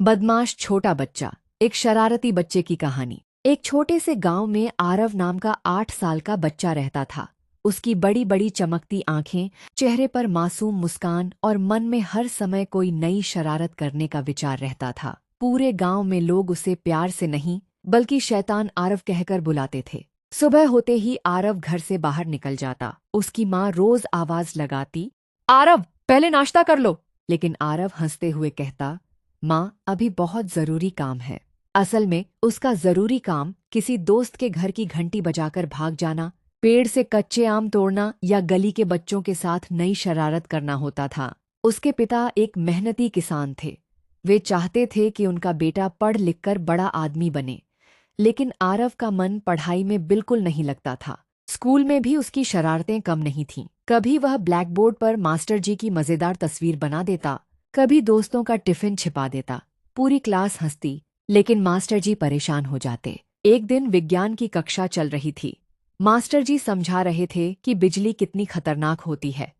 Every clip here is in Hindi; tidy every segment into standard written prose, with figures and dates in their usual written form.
बदमाश छोटा बच्चा। एक शरारती बच्चे की कहानी। एक छोटे से गांव में आरव नाम का 8 साल का बच्चा रहता था। उसकी बड़ी बड़ी चमकती आंखें, चेहरे पर मासूम मुस्कान और मन में हर समय कोई नई शरारत करने का विचार रहता था। पूरे गांव में लोग उसे प्यार से नहीं बल्कि शैतान आरव कहकर बुलाते थे। सुबह होते ही आरव घर से बाहर निकल जाता। उसकी माँ रोज आवाज लगाती, आरव पहले नाश्ता कर लो। लेकिन आरव हंसते हुए कहता, माँ अभी बहुत जरूरी काम है। असल में उसका जरूरी काम किसी दोस्त के घर की घंटी बजाकर भाग जाना, पेड़ से कच्चे आम तोड़ना या गली के बच्चों के साथ नई शरारत करना होता था। उसके पिता एक मेहनती किसान थे। वे चाहते थे कि उनका बेटा पढ़ लिखकर बड़ा आदमी बने, लेकिन आरव का मन पढ़ाई में बिल्कुल नहीं लगता था। स्कूल में भी उसकी शरारतें कम नहीं थीं। कभी वह ब्लैकबोर्ड पर मास्टर जी की मजेदार तस्वीर बना देता, कभी दोस्तों का टिफिन छिपा देता। पूरी क्लास हंसती, लेकिन मास्टर जी परेशान हो जाते। एक दिन विज्ञान की कक्षा चल रही थी। मास्टर जी समझा रहे थे कि बिजली कितनी खतरनाक होती है।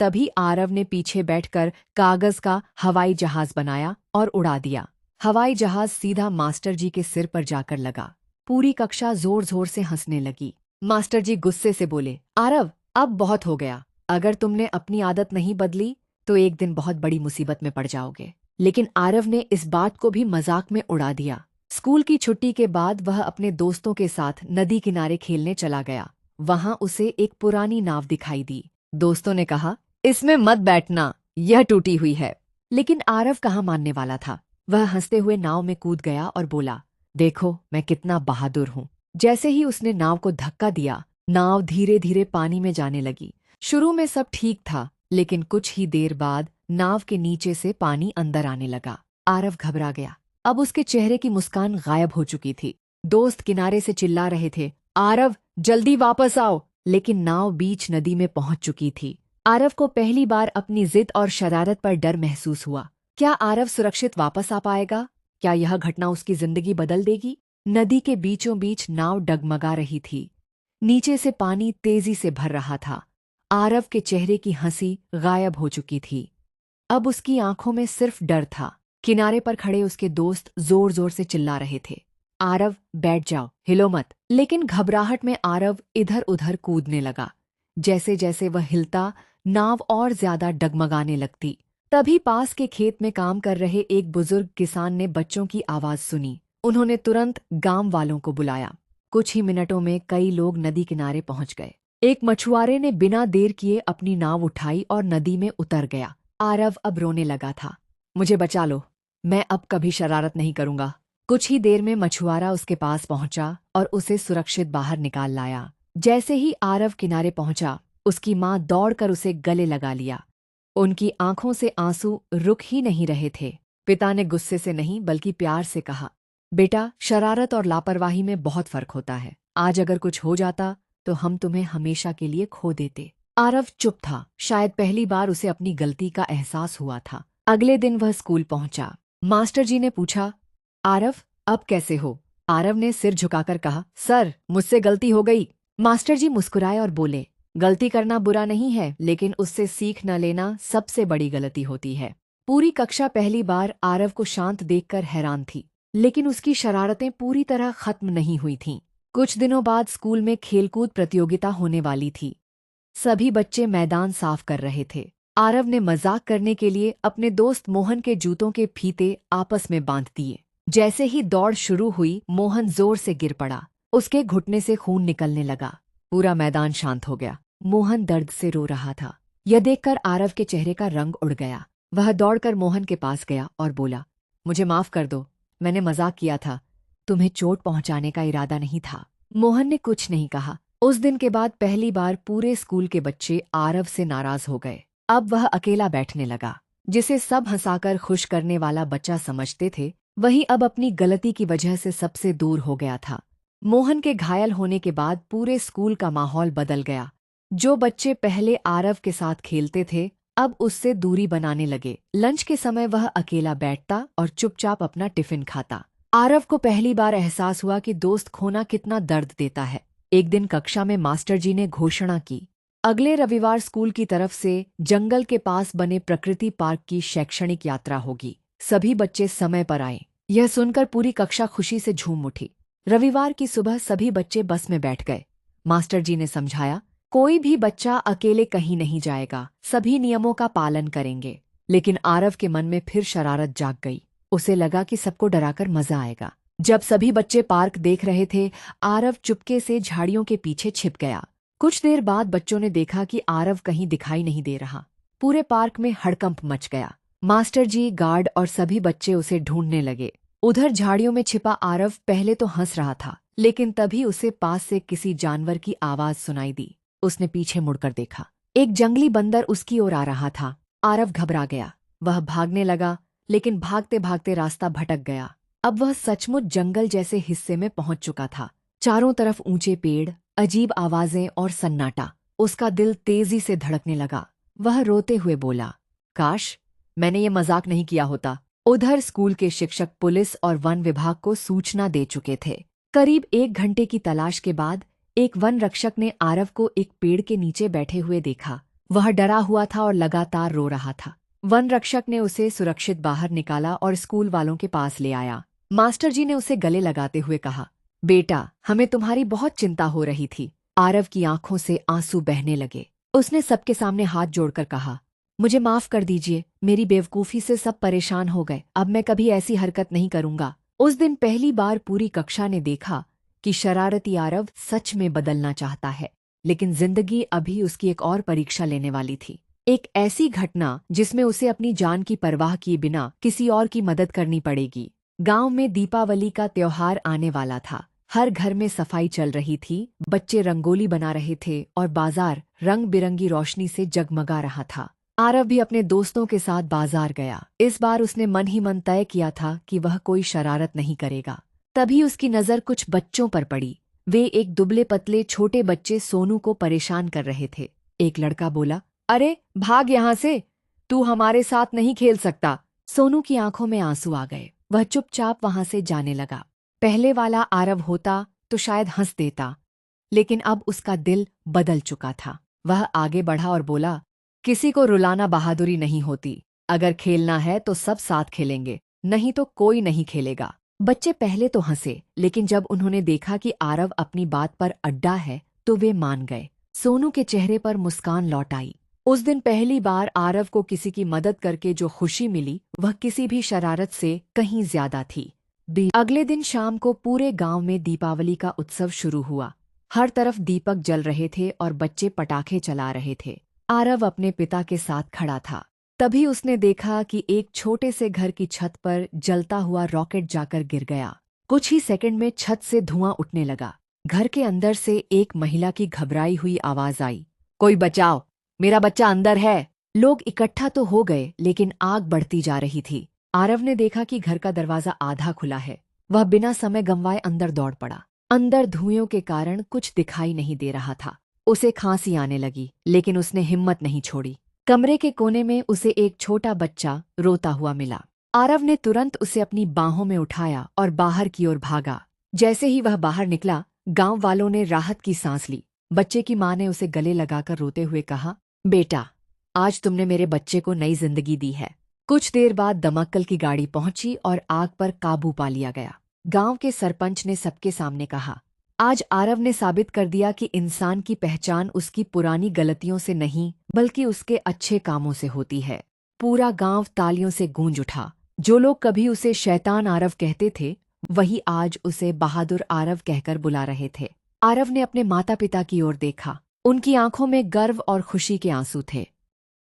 तभी आरव ने पीछे बैठकर कागज का हवाई जहाज बनाया और उड़ा दिया। हवाई जहाज सीधा मास्टर जी के सिर पर जाकर लगा। पूरी कक्षा जोर जोर से हंसने लगी। मास्टर जी गुस्से से बोले, आरव अब बहुत हो गया। अगर तुमने अपनी आदत नहीं बदली तो एक दिन बहुत बड़ी मुसीबत में पड़ जाओगे। लेकिन आरव ने इस बात को भी मजाक में उड़ा दिया। स्कूल की छुट्टी के बाद वह अपने दोस्तों के साथ नदी किनारे खेलने चला गया। वहां उसे एक पुरानी नाव दिखाई दी। दोस्तों ने कहा, इसमें मत बैठना, यह टूटी हुई है। लेकिन आरव कहाँ मानने वाला था। वह हंसते हुए नाव में कूद गया और बोला, देखो मैं कितना बहादुर हूँ। जैसे ही उसने नाव को धक्का दिया, नाव धीरे धीरे पानी में जाने लगी। शुरू में सब ठीक था, लेकिन कुछ ही देर बाद नाव के नीचे से पानी अंदर आने लगा। आरव घबरा गया। अब उसके चेहरे की मुस्कान गायब हो चुकी थी। दोस्त किनारे से चिल्ला रहे थे, आरव जल्दी वापस आओ। लेकिन नाव बीच नदी में पहुंच चुकी थी। आरव को पहली बार अपनी जिद और शरारत पर डर महसूस हुआ। क्या आरव सुरक्षित वापस आ पाएगा? क्या यह घटना उसकी जिंदगी बदल देगी? नदी के बीचों बीच नाव डगमगा रही थी। नीचे से पानी तेजी से भर रहा था। आरव के चेहरे की हंसी गायब हो चुकी थी। अब उसकी आंखों में सिर्फ डर था। किनारे पर खड़े उसके दोस्त जोर जोर से चिल्ला रहे थे, आरव बैठ जाओ, हिलो मत। लेकिन घबराहट में आरव इधर उधर कूदने लगा। जैसे जैसे वह हिलता, नाव और ज्यादा डगमगाने लगती। तभी पास के खेत में काम कर रहे एक बुजुर्ग किसान ने बच्चों की आवाज सुनी। उन्होंने तुरंत गांव वालों को बुलाया। कुछ ही मिनटों में कई लोग नदी किनारे पहुंच गए। एक मछुआरे ने बिना देर किए अपनी नाव उठाई और नदी में उतर गया। आरव अब रोने लगा था। मुझे बचा लो, मैं अब कभी शरारत नहीं करूंगा। कुछ ही देर में मछुआरा उसके पास पहुंचा और उसे सुरक्षित बाहर निकाल लाया। जैसे ही आरव किनारे पहुंचा, उसकी मां दौड़कर उसे गले लगा लिया। उनकी आंखों से आंसू रुक ही नहीं रहे थे। पिता ने गुस्से से नहीं बल्कि प्यार से कहा, बेटा शरारत और लापरवाही में बहुत फर्क होता है। आज अगर कुछ हो जाता तो हम तुम्हें हमेशा के लिए खो देते। आरव चुप था। शायद पहली बार उसे अपनी गलती का एहसास हुआ था। अगले दिन वह स्कूल पहुंचा। मास्टर जी ने पूछा, आरव अब कैसे हो? आरव ने सिर झुकाकर कहा, सर मुझसे गलती हो गई। मास्टर जी मुस्कुराए और बोले, गलती करना बुरा नहीं है, लेकिन उससे सीख न लेना सबसे बड़ी गलती होती है। पूरी कक्षा पहली बार आरव को शांत देखकर हैरान थी। लेकिन उसकी शरारतें पूरी तरह खत्म नहीं हुई थीं। कुछ दिनों बाद स्कूल में खेलकूद प्रतियोगिता होने वाली थी। सभी बच्चे मैदान साफ कर रहे थे। आरव ने मजाक करने के लिए अपने दोस्त मोहन के जूतों के फीते आपस में बांध दिए। जैसे ही दौड़ शुरू हुई, मोहन जोर से गिर पड़ा। उसके घुटने से खून निकलने लगा। पूरा मैदान शांत हो गया। मोहन दर्द से रो रहा था। यह देखकर आरव के चेहरे का रंग उड़ गया। वह दौड़कर मोहन के पास गया और बोला, मुझे माफ कर दो, मैंने मजाक किया था, तुम्हें चोट पहुंचाने का इरादा नहीं था। मोहन ने कुछ नहीं कहा। उस दिन के बाद पहली बार पूरे स्कूल के बच्चे आरव से नाराज हो गए। अब वह अकेला बैठने लगा। जिसे सब हंसाकर खुश करने वाला बच्चा समझते थे, वही अब अपनी गलती की वजह से सबसे दूर हो गया था। मोहन के घायल होने के बाद पूरे स्कूल का माहौल बदल गया। जो बच्चे पहले आरव के साथ खेलते थे, अब उससे दूरी बनाने लगे। लंच के समय वह अकेला बैठता और चुपचाप अपना टिफिन खाता। आरव को पहली बार एहसास हुआ कि दोस्त खोना कितना दर्द देता है। एक दिन कक्षा में मास्टर जी ने घोषणा की, अगले रविवार स्कूल की तरफ से जंगल के पास बने प्रकृति पार्क की शैक्षणिक यात्रा होगी। सभी बच्चे समय पर आए। यह सुनकर पूरी कक्षा खुशी से झूम उठी। रविवार की सुबह सभी बच्चे बस में बैठ गए। मास्टर जी ने समझाया, कोई भी बच्चा अकेले कहीं नहीं जाएगा, सभी नियमों का पालन करेंगे। लेकिन आरव के मन में फिर शरारत जाग गई। उसे लगा कि सबको डराकर मजा आएगा। जब सभी बच्चे पार्क देख रहे थे, आरव चुपके से झाड़ियों के पीछे छिप गया। कुछ देर बाद बच्चों ने देखा कि आरव कहीं दिखाई नहीं दे रहा। पूरे पार्क में हड़कंप मच गया। मास्टर जी, गार्ड और सभी बच्चे उसे ढूंढने लगे। उधर झाड़ियों में छिपा आरव पहले तो हंस रहा था, लेकिन तभी उसे पास से किसी जानवर की आवाज सुनाई दी। उसने पीछे मुड़कर देखा। एक जंगली बंदर उसकी ओर आ रहा था। आरव घबरा गया। वह भागने लगा, लेकिन भागते भागते रास्ता भटक गया। अब वह सचमुच जंगल जैसे हिस्से में पहुंच चुका था। चारों तरफ ऊंचे पेड़, अजीब आवाजें और सन्नाटा। उसका दिल तेजी से धड़कने लगा। वह रोते हुए बोला, काश मैंने ये मजाक नहीं किया होता। उधर स्कूल के शिक्षक पुलिस और वन विभाग को सूचना दे चुके थे। करीब 1 घंटे की तलाश के बाद एक वन रक्षक ने आरव को एक पेड़ के नीचे बैठे हुए देखा। वह डरा हुआ था और लगातार रो रहा था। वन रक्षक ने उसे सुरक्षित बाहर निकाला और स्कूल वालों के पास ले आया। मास्टर जी ने उसे गले लगाते हुए कहा, बेटा, हमें तुम्हारी बहुत चिंता हो रही थी। आरव की आंखों से आंसू बहने लगे। उसने सबके सामने हाथ जोड़कर कहा, मुझे माफ कर दीजिए, मेरी बेवकूफी से सब परेशान हो गए। अब मैं कभी ऐसी हरकत नहीं करूंगा। उस दिन पहली बार पूरी कक्षा ने देखा कि शरारती आरव सच में बदलना चाहता है, लेकिन जिंदगी अभी उसकी एक और परीक्षा लेने वाली थी। एक ऐसी घटना जिसमें उसे अपनी जान की परवाह किए बिना किसी और की मदद करनी पड़ेगी। गांव में दीपावली का त्योहार आने वाला था। हर घर में सफाई चल रही थी, बच्चे रंगोली बना रहे थे और बाजार रंग बिरंगी रोशनी से जगमगा रहा था। आरव भी अपने दोस्तों के साथ बाजार गया। इस बार उसने मन ही मन तय किया था कि वह कोई शरारत नहीं करेगा। तभी उसकी नज़र कुछ बच्चों पर पड़ी। वे एक दुबले पतले छोटे बच्चे सोनू को परेशान कर रहे थे। एक लड़का बोला, अरे भाग यहाँ से, तू हमारे साथ नहीं खेल सकता। सोनू की आंखों में आंसू आ गए। वह चुपचाप वहां से जाने लगा। पहले वाला आरव होता तो शायद हंस देता, लेकिन अब उसका दिल बदल चुका था। वह आगे बढ़ा और बोला, किसी को रुलाना बहादुरी नहीं होती। अगर खेलना है तो सब साथ खेलेंगे, नहीं तो कोई नहीं खेलेगा। बच्चे पहले तो हंसे, लेकिन जब उन्होंने देखा कि आरव अपनी बात पर अड्डा है तो वे मान गए। सोनू के चेहरे पर मुस्कान लौट आई। उस दिन पहली बार आरव को किसी की मदद करके जो खुशी मिली, वह किसी भी शरारत से कहीं ज्यादा थी। अगले दिन शाम को पूरे गांव में दीपावली का उत्सव शुरू हुआ। हर तरफ दीपक जल रहे थे और बच्चे पटाखे चला रहे थे। आरव अपने पिता के साथ खड़ा था। तभी उसने देखा कि एक छोटे से घर की छत पर जलता हुआ रॉकेट जाकर गिर गया। कुछ ही सेकंड में छत से धुआं उठने लगा। घर के अंदर से एक महिला की घबराई हुई आवाज आई, कोई बचाओ, मेरा बच्चा अंदर है। लोग इकट्ठा तो हो गए, लेकिन आग बढ़ती जा रही थी। आरव ने देखा कि घर का दरवाजा आधा खुला है। वह बिना समय गंवाए अंदर दौड़ पड़ा। अंदर धुएं के कारण कुछ दिखाई नहीं दे रहा था। उसे खांसी आने लगी, लेकिन उसने हिम्मत नहीं छोड़ी। कमरे के कोने में उसे एक छोटा बच्चा रोता हुआ मिला। आरव ने तुरंत उसे अपनी बाहों में उठाया और बाहर की ओर भागा। जैसे ही वह बाहर निकला, गांव वालों ने राहत की सांस ली। बच्चे की मां ने उसे गले लगाकर रोते हुए कहा, बेटा, आज तुमने मेरे बच्चे को नई जिंदगी दी है। कुछ देर बाद दमकल की गाड़ी पहुंची और आग पर काबू पा लिया गया। गांव के सरपंच ने सबके सामने कहा, आज आरव ने साबित कर दिया कि इंसान की पहचान उसकी पुरानी गलतियों से नहीं, बल्कि उसके अच्छे कामों से होती है। पूरा गांव तालियों से गूंज उठा। जो लोग कभी उसे शैतान आरव कहते थे, वही आज उसे बहादुर आरव कहकर बुला रहे थे। आरव ने अपने माता पिता की ओर देखा। उनकी आंखों में गर्व और खुशी के आंसू थे।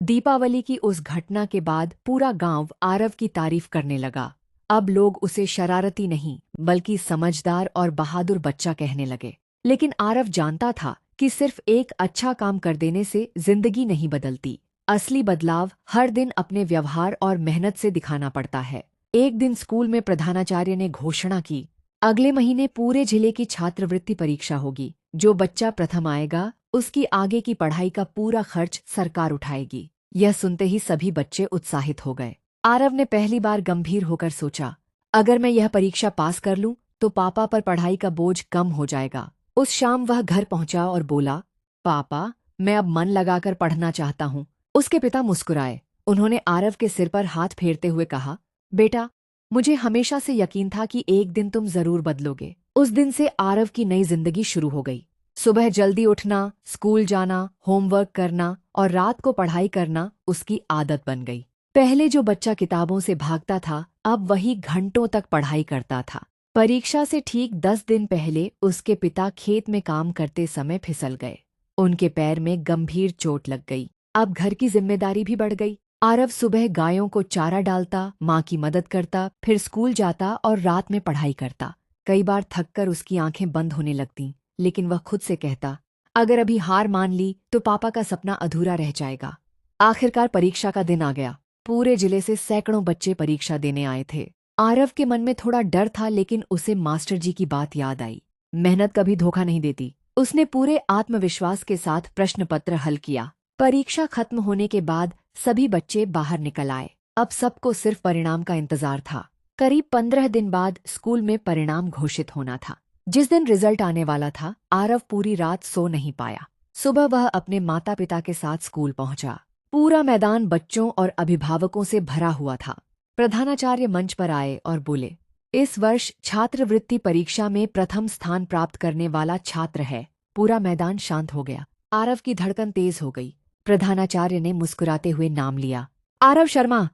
दीपावली की उस घटना के बाद पूरा गांव आरव की तारीफ करने लगा। अब लोग उसे शरारती नहीं, बल्कि समझदार और बहादुर बच्चा कहने लगे। लेकिन आरव जानता था कि सिर्फ एक अच्छा काम कर देने से जिंदगी नहीं बदलती। असली बदलाव हर दिन अपने व्यवहार और मेहनत से दिखाना पड़ता है। एक दिन स्कूल में प्रधानाचार्य ने घोषणा की, अगले महीने पूरे जिले की छात्रवृत्ति परीक्षा होगी। जो बच्चा प्रथम आएगा, उसकी आगे की पढ़ाई का पूरा खर्च सरकार उठाएगी। यह सुनते ही सभी बच्चे उत्साहित हो गए। आरव ने पहली बार गंभीर होकर सोचा, अगर मैं यह परीक्षा पास कर लूं, तो पापा पर पढ़ाई का बोझ कम हो जाएगा। उस शाम वह घर पहुंचा और बोला, पापा, मैं अब मन लगाकर पढ़ना चाहता हूं। उसके पिता मुस्कुराए। उन्होंने आरव के सिर पर हाथ फेरते हुए कहा, बेटा, मुझे हमेशा से यकीन था कि एक दिन तुम जरूर बदलोगे। उस दिन से आरव की नई जिंदगी शुरू हो गई। सुबह जल्दी उठना, स्कूल जाना, होमवर्क करना और रात को पढ़ाई करना उसकी आदत बन गई। पहले जो बच्चा किताबों से भागता था, अब वही घंटों तक पढ़ाई करता था। परीक्षा से ठीक 10 दिन पहले उसके पिता खेत में काम करते समय फिसल गए। उनके पैर में गंभीर चोट लग गई। अब घर की जिम्मेदारी भी बढ़ गई। आरव सुबह गायों को चारा डालता, माँ की मदद करता, फिर स्कूल जाता और रात में पढ़ाई करता। कई बार थककर उसकी आंखें बंद होने लगतीं, लेकिन वह खुद से कहता, अगर अभी हार मान ली तो पापा का सपना अधूरा रह जाएगा। आखिरकार परीक्षा का दिन आ गया। पूरे जिले से सैकड़ों बच्चे परीक्षा देने आए थे। आरव के मन में थोड़ा डर था, लेकिन उसे मास्टर जी की बात याद आई। मेहनत कभी धोखा नहीं देती। उसने पूरे आत्मविश्वास के साथ प्रश्न पत्र हल किया। परीक्षा खत्म होने के बाद सभी बच्चे बाहर निकल आए। अब सबको सिर्फ परिणाम का इंतजार था। करीब 15 दिन बाद स्कूल में परिणाम घोषित होना था। जिस दिन रिजल्ट आने वाला था, आरव पूरी रात सो नहीं पाया। सुबह वह अपने माता पिता के साथ स्कूल पहुंचा। पूरा मैदान बच्चों और अभिभावकों से भरा हुआ था। प्रधानाचार्य मंच पर आए और बोले, इस वर्ष छात्रवृत्ति परीक्षा में प्रथम स्थान प्राप्त करने वाला छात्र है। पूरा मैदान शांत हो गया। आरव की धड़कन तेज हो गई। प्रधानाचार्य ने मुस्कुराते हुए नाम लिया, आरव शर्मा।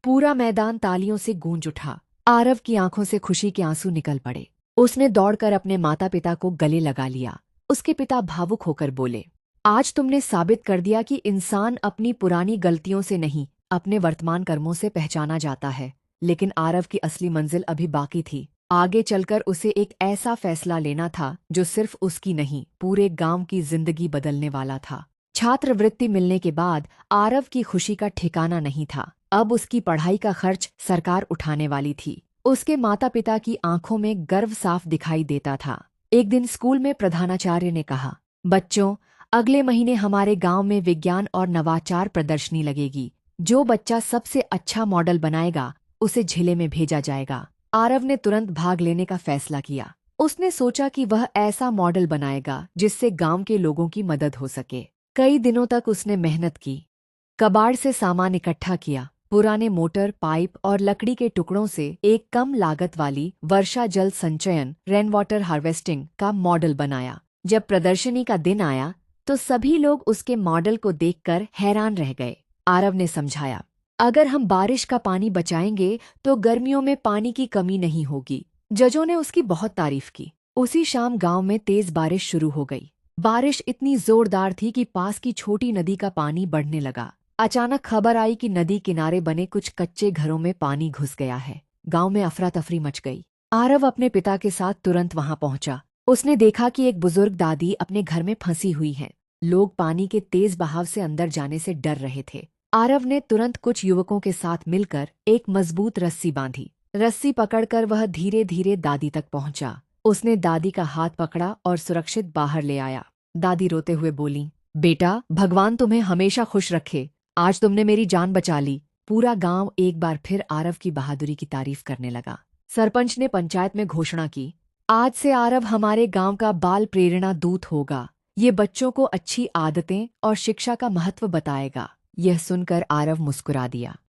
पूरा मैदान तालियों से गूंज उठा। आरव की आंखों से खुशी के आंसू निकल पड़े। उसने दौड़कर अपने माता पिता को गले लगा लिया। उसके पिता भावुक होकर बोले, आज तुमने साबित कर दिया कि इंसान अपनी पुरानी गलतियों से नहीं, अपने वर्तमान कर्मों से पहचाना जाता है। लेकिन आरव की असली मंजिल अभी बाकी थी। आगे चलकर उसे एक ऐसा फैसला लेना था जो सिर्फ उसकी नहीं, पूरे गांव की जिंदगी बदलने वाला था। छात्रवृत्ति मिलने के बाद आरव की खुशी का ठिकाना नहीं था। अब उसकी पढ़ाई का खर्च सरकार उठाने वाली थी। उसके माता पिता की आंखों में गर्व साफ दिखाई देता था। एक दिन स्कूल में प्रधानाचार्य ने कहा, बच्चों, अगले महीने हमारे गांव में विज्ञान और नवाचार प्रदर्शनी लगेगी। जो बच्चा सबसे अच्छा मॉडल बनाएगा उसे जिले में भेजा जाएगा। आरव ने तुरंत भाग लेने का फैसला किया। उसने सोचा कि वह ऐसा मॉडल बनाएगा जिससे गांव के लोगों की मदद हो सके। कई दिनों तक उसने मेहनत की। कबाड़ से सामान इकट्ठा किया, पुराने मोटर, पाइप और लकड़ी के टुकड़ों से एक कम लागत वाली वर्षा जल संचयन रेन वाटर हार्वेस्टिंग का मॉडल बनाया। जब प्रदर्शनी का दिन आया तो सभी लोग उसके मॉडल को देखकर हैरान रह गए। आरव ने समझाया, अगर हम बारिश का पानी बचाएंगे तो गर्मियों में पानी की कमी नहीं होगी। जजों ने उसकी बहुत तारीफ की। उसी शाम गांव में तेज बारिश शुरू हो गई। बारिश इतनी जोरदार थी कि पास की छोटी नदी का पानी बढ़ने लगा। अचानक खबर आई कि नदी किनारे बने कुछ कच्चे घरों में पानी घुस गया है। गांव में अफरा तफरी मच गई। आरव अपने पिता के साथ तुरंत वहां पहुंचा। उसने देखा कि एक बुजुर्ग दादी अपने घर में फंसी हुई है। लोग पानी के तेज बहाव से अंदर जाने से डर रहे थे। आरव ने तुरंत कुछ युवकों के साथ मिलकर एक मजबूत रस्सी बांधी। रस्सी पकड़कर वह धीरे धीरे दादी तक पहुंचा। उसने दादी का हाथ पकड़ा और सुरक्षित बाहर ले आया। दादी रोते हुए बोली, बेटा, भगवान तुम्हें हमेशा खुश रखे। आज तुमने मेरी जान बचा ली। पूरा गांव एक बार फिर आरव की बहादुरी की तारीफ करने लगा। सरपंच ने पंचायत में घोषणा की, आज से आरव हमारे गांव का बाल प्रेरणा दूत होगा। ये बच्चों को अच्छी आदतें और शिक्षा का महत्व बताएगा। यह सुनकर आरव मुस्कुरा दिया।